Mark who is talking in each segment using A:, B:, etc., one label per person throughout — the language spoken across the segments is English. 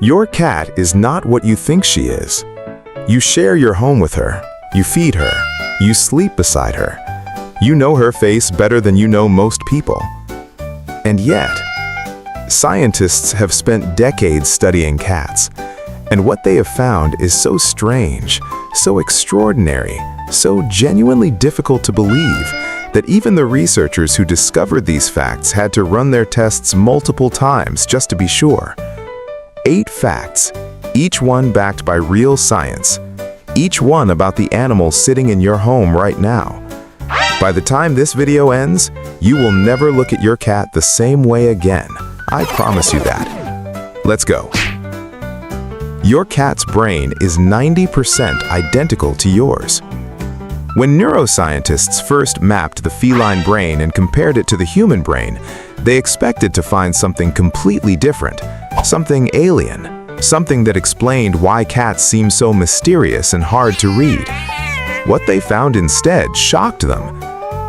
A: Your cat is not what you think she is. You share your home with her. You feed her. You sleep beside her. You know her face better than you know most people. And yet, scientists have spent decades studying cats, and what they have found is so strange, so extraordinary, so genuinely difficult to believe that even the researchers who discovered these facts had to run their tests multiple times just to be sure. 8 facts, each one backed by real science, each one about the animal sitting in your home right now. By the time this video ends, you will never look at your cat the same way again. I promise you that. Let's go. Your cat's brain is 90% identical to yours. When neuroscientists first mapped the feline brain and compared it to the human brain, they expected to find something completely different, something alien, something that explained why cats seem so mysterious and hard to read. What they found instead shocked them.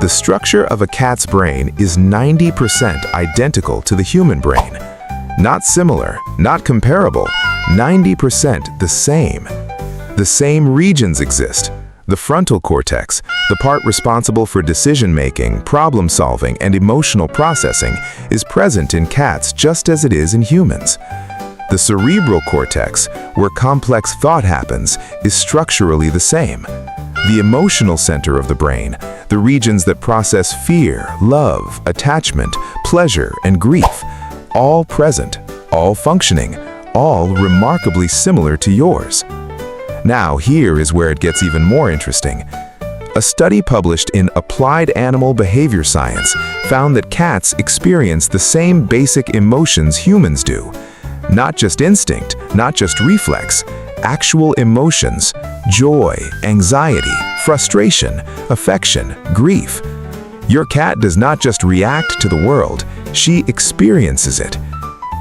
A: The structure of a cat's brain is 90% identical to the human brain. Not similar, not comparable, 90% the same. The same regions exist. The frontal cortex, the part responsible for decision-making, problem-solving, and emotional processing, is present in cats just as it is in humans. The cerebral cortex, where complex thought happens, is structurally the same. The emotional center of the brain, the regions that process fear, love, attachment, pleasure, and grief, all present, all functioning, all remarkably similar to yours. Now, here is where it gets even more interesting. A study published in Applied Animal Behavior Science found that cats experience the same basic emotions humans do. Not just instinct, not just reflex, actual emotions, joy, anxiety, frustration, affection, grief. Your cat does not just react to the world, she experiences it.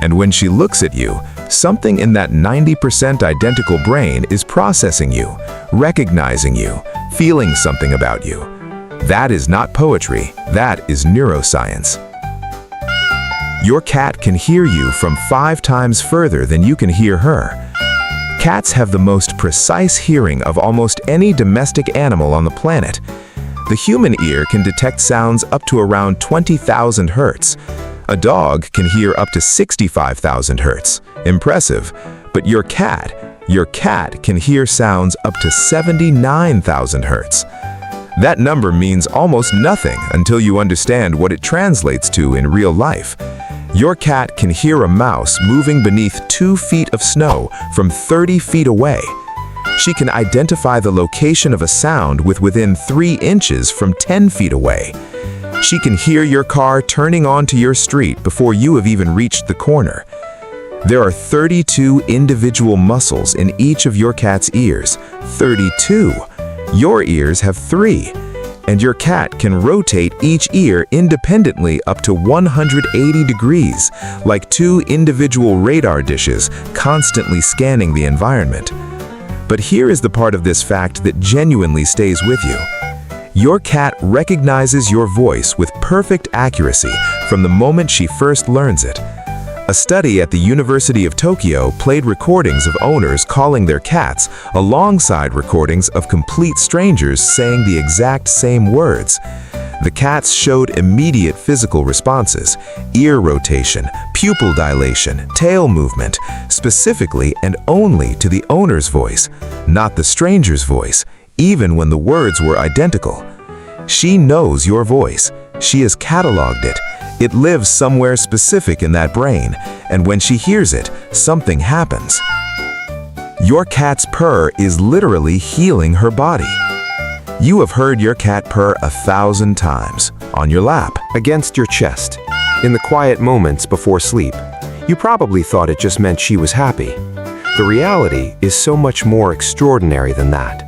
A: And when she looks at you, something in that 90% identical brain is processing you, recognizing you, feeling something about you. That is not poetry, that is neuroscience. Your cat can hear you from 5 times further than you can hear her. Cats have the most precise hearing of almost any domestic animal on the planet. The human ear can detect sounds up to around 20,000 hertz. A dog can hear up to 65,000 hertz. Impressive. But your cat can hear sounds up to 79,000 hertz. That number means almost nothing until you understand what it translates to in real life. Your cat can hear a mouse moving beneath 2 feet of snow from 30 feet away. She can identify the location of a sound within 3 inches from 10 feet away. She can hear your car turning onto your street before you have even reached the corner. There are 32 individual muscles in each of your cat's ears. 32. Your ears have 3. And your cat can rotate each ear independently up to 180 degrees, like 2 individual radar dishes constantly scanning the environment. But here is the part of this fact that genuinely stays with you. Your cat recognizes your voice with perfect accuracy from the moment she first learns it. A study at the University of Tokyo played recordings of owners calling their cats alongside recordings of complete strangers saying the exact same words. The cats showed immediate physical responses, ear rotation, pupil dilation, tail movement, specifically and only to the owner's voice, not the stranger's voice, even when the words were identical. She knows your voice. She has cataloged it. It lives somewhere specific in that brain, and when she hears it, something happens. Your cat's purr is literally healing her body. You have heard your cat purr 1,000 times, on your lap, against your chest, in the quiet moments before sleep. You probably thought it just meant she was happy. The reality is so much more extraordinary than that.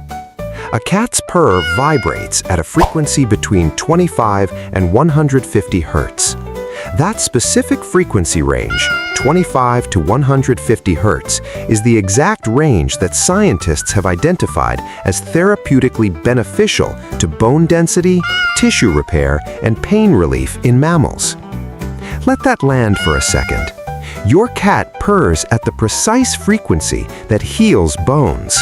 A: A cat's purr vibrates at a frequency between 25 and 150 hertz. That specific frequency range, 25 to 150 hertz, is the exact range that scientists have identified as therapeutically beneficial to bone density, tissue repair, and pain relief in mammals. Let that land for a second.
B: Your cat purrs at the precise frequency that heals bones.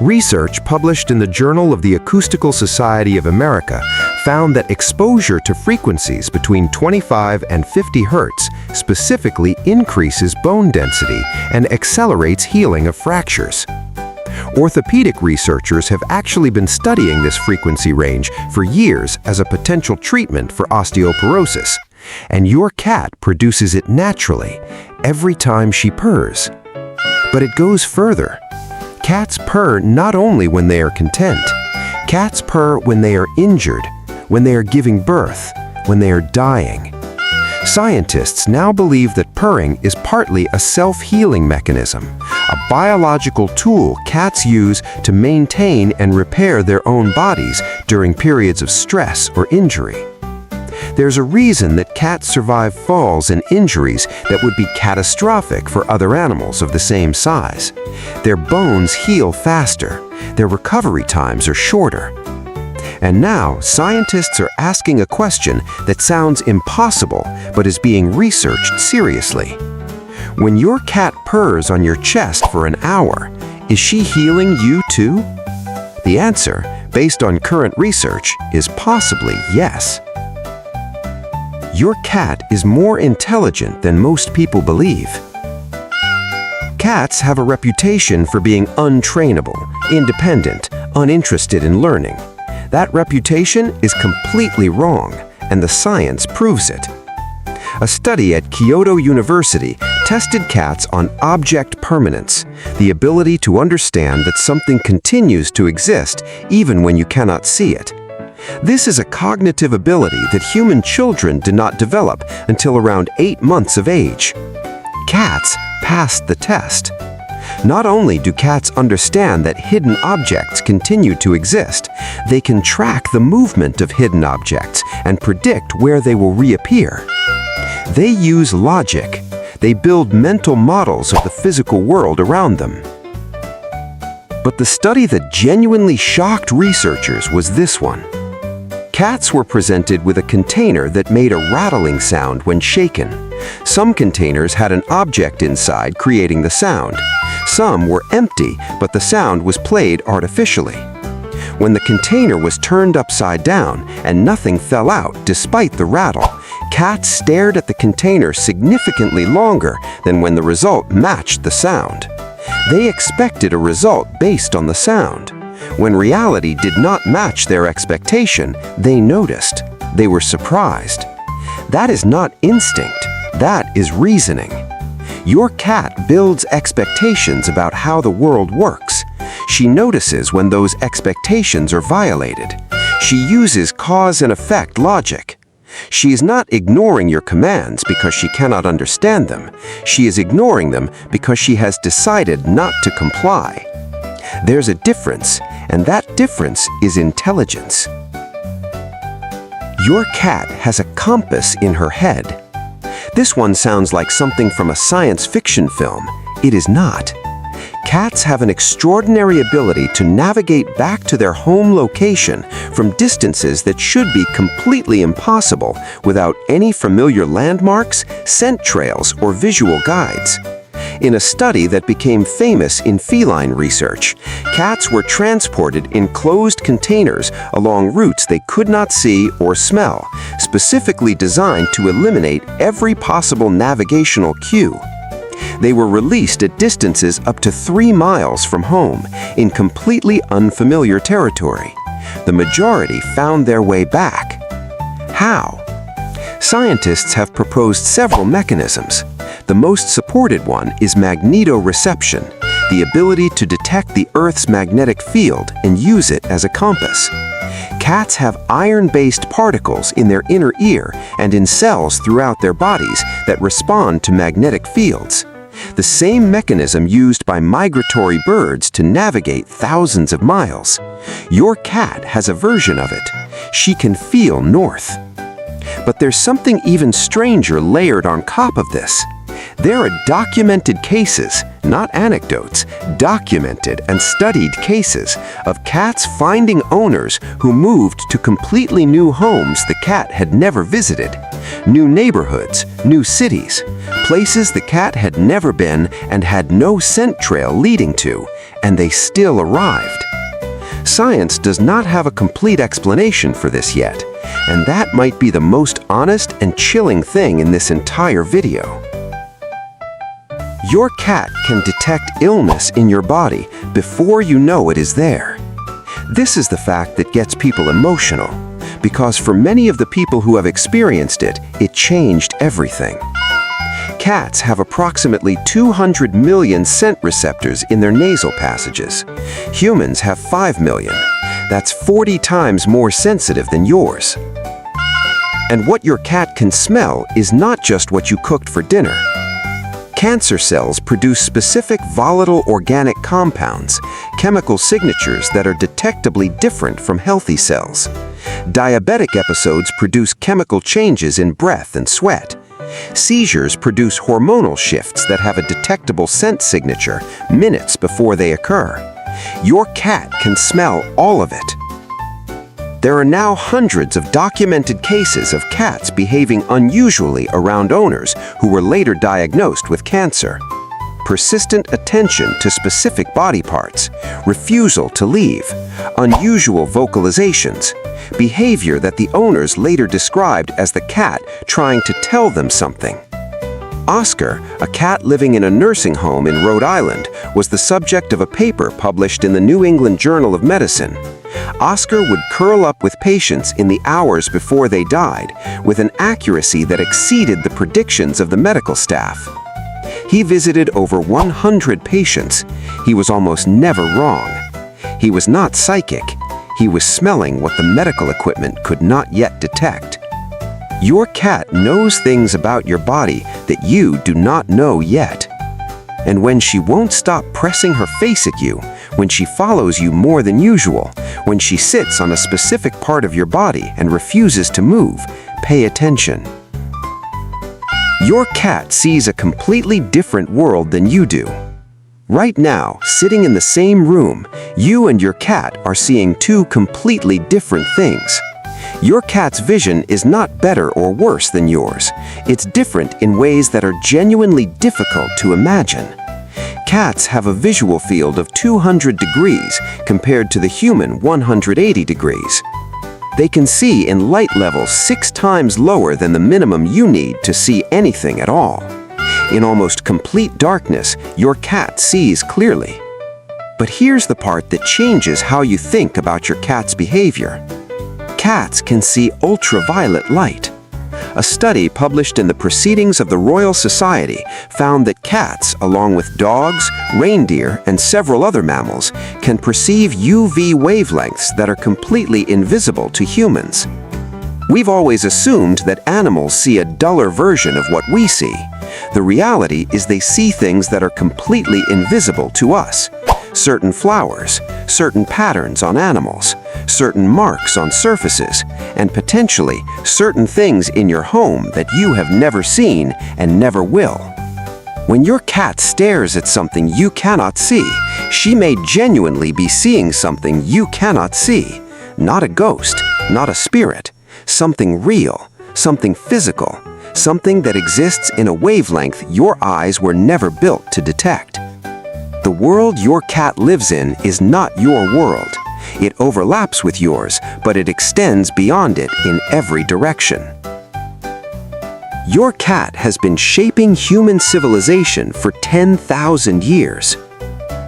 B: Research published in the Journal of the Acoustical Society of America found that exposure to frequencies between 25 and 50 Hz specifically increases bone density and accelerates healing of fractures. Orthopedic researchers have actually been studying this frequency range for years as a potential treatment for osteoporosis, and your cat produces it naturally every time she purrs. But it goes further. Cats purr not only when they are content. Cats purr when they are injured, when they are giving birth, when they are dying. Scientists now believe that purring is partly a self-healing mechanism, a biological tool cats use to maintain and repair their own bodies during periods of stress or injury. There's a reason that cats survive falls and injuries that would be catastrophic for other animals of the same size. Their bones heal faster, their recovery times are shorter. And now, scientists are asking a question that sounds impossible but is being researched seriously. When your cat purrs on your chest for an hour, is she healing you too? The answer, based on current research, is possibly yes. Your cat is more intelligent than most people believe. Cats have a reputation for being untrainable, independent, uninterested in learning. That reputation is completely wrong, and the science proves it. A study at Kyoto University tested cats on object permanence, the ability to understand that something continues to exist even when you cannot see it. This is a cognitive ability that human children did not develop until around 8 months of age. Cats passed the test. Not only do cats understand that hidden objects continue to exist, they can track the movement of hidden objects and predict where they will reappear. They use logic. They build mental models of the physical world around them. But the study that genuinely shocked researchers was this one. Cats were presented with a container that made a rattling sound when shaken. Some containers had an object inside creating the sound. Some were empty, but the sound was played artificially. When the container was turned upside down and nothing fell out despite the rattle, cats stared at the container significantly longer than when the result matched the sound. They expected a result based on the sound. When reality did not match their expectation, they noticed. They were surprised. That is not instinct. That is reasoning. Your cat builds expectations about how the world works. She notices when those expectations are violated. She uses cause and effect logic. She is not ignoring your commands because she cannot understand them. She is ignoring them because she has decided not to comply. There's a difference, and that difference is intelligence. Your cat has a compass in her head. This one sounds like something from a science fiction film. It is not. Cats have an extraordinary ability to navigate back to their home location from distances that should be completely impossible without any familiar landmarks, scent trails, or visual guides. In a study that became famous in feline research, cats were transported in closed containers along routes they could not see or smell, specifically designed to eliminate every possible navigational cue. They were released at distances up to 3 miles from home, in completely unfamiliar territory. The majority found their way back. How? Scientists have proposed several mechanisms. The most supported one is magnetoreception, the ability to detect the Earth's magnetic field and use it as a compass. Cats have iron-based particles in their inner ear and in cells throughout their bodies that respond to magnetic fields. The same mechanism used by migratory birds to navigate thousands of miles. Your cat has a version of it. She can feel north. But there's something even stranger layered on top of this. There are documented cases, not anecdotes, documented and studied cases of cats finding owners who moved to completely new homes the cat had never visited, new neighborhoods, new cities, places the cat had never been and had no scent trail leading to, and they still arrived. Science does not have a complete explanation for this yet, and that might be the most honest and chilling thing in this entire video. Your cat can detect illness in your body before you know it is there. This is the fact that gets people emotional, because for many of the people who have experienced it, it changed everything. Cats have approximately 200 million scent receptors in their nasal passages. Humans have 5 million. That's 40 times more sensitive than yours. And what your cat can smell is not just what you cooked for dinner. Cancer cells produce specific volatile organic compounds, chemical signatures that are detectably different from healthy cells. Diabetic episodes produce chemical changes in breath and sweat. Seizures produce hormonal shifts that have a detectable scent signature minutes before they occur. Your cat can smell all of it. There are now hundreds of documented cases of cats behaving unusually around owners who were later diagnosed with cancer. Persistent attention to specific body parts, refusal to leave, unusual vocalizations, behavior that the owners later described as the cat trying to tell them something. Oscar, a cat living in a nursing home in Rhode Island, was the subject of a paper published in the New England Journal of Medicine. Oscar would curl up with patients in the hours before they died, with an accuracy that exceeded the predictions of the medical staff. He visited over 100 patients. He was almost never wrong. He was not psychic. He was smelling what the medical equipment could not yet detect. Your cat knows things about your body that you do not know yet. And when she won't stop pressing her face at you, when she follows you more than usual, when she sits on a specific part of your body and refuses to move, pay attention. Your cat sees a completely different world than you do. Right now, sitting in the same room, you and your cat are seeing two completely different things. Your cat's vision is not better or worse than yours. It's different in ways that are genuinely difficult to imagine. Cats have a visual field of 200 degrees compared to the human 180 degrees. They can see in light levels 6 times lower than the minimum you need to see anything at all. In almost complete darkness, your cat sees clearly. But here's the part that changes how you think about your cat's behavior. Cats can see ultraviolet light. A study published in the Proceedings of the Royal Society found that cats, along with dogs, reindeer, and several other mammals, can perceive UV wavelengths that are completely invisible to humans. We've always assumed that animals see a duller version of what we see. The reality is they see things that are completely invisible to us. Certain flowers, certain patterns on animals, certain marks on surfaces, and potentially certain things in your home that you have never seen and never will. When your cat stares at something you cannot see, she may genuinely be seeing something you cannot see. Not a ghost, not a spirit, something real, something physical, something that exists in a wavelength your eyes were never built to detect. The world your cat lives in is not your world. It overlaps with yours, but it extends beyond it in every direction. Your cat has been shaping human civilization for 10,000 years.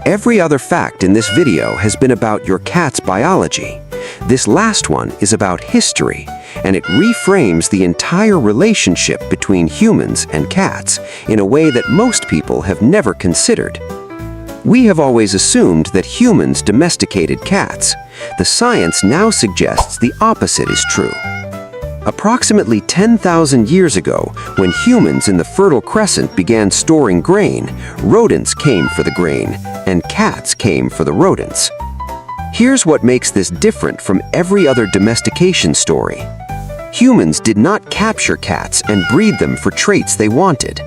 B: Every other fact in this video has been about your cat's biology. This last one is about history, and it reframes the entire relationship between humans and cats in a way that most people have never considered. We have always assumed that humans domesticated cats. The science now suggests the opposite is true. Approximately 10,000 years ago, when humans in the Fertile Crescent began storing grain, rodents came for the grain, and cats came for the rodents. Here's what makes this different from every other domestication story. Humans did not capture cats and breed them for traits they wanted.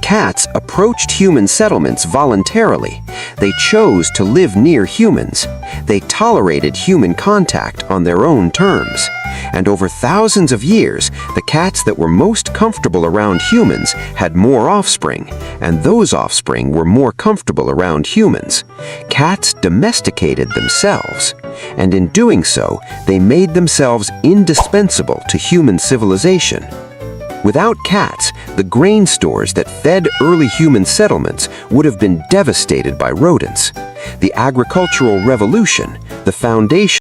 B: Cats approached human settlements voluntarily. They chose to live near humans. They tolerated human contact on their own terms. And over thousands of years, the cats that were most comfortable around humans had more offspring, and those offspring were more comfortable around humans. Cats domesticated themselves, and in doing so, they made themselves indispensable to human civilization. Without cats, the grain stores that fed early human settlements would have been devastated by rodents. The agricultural revolution, the foundation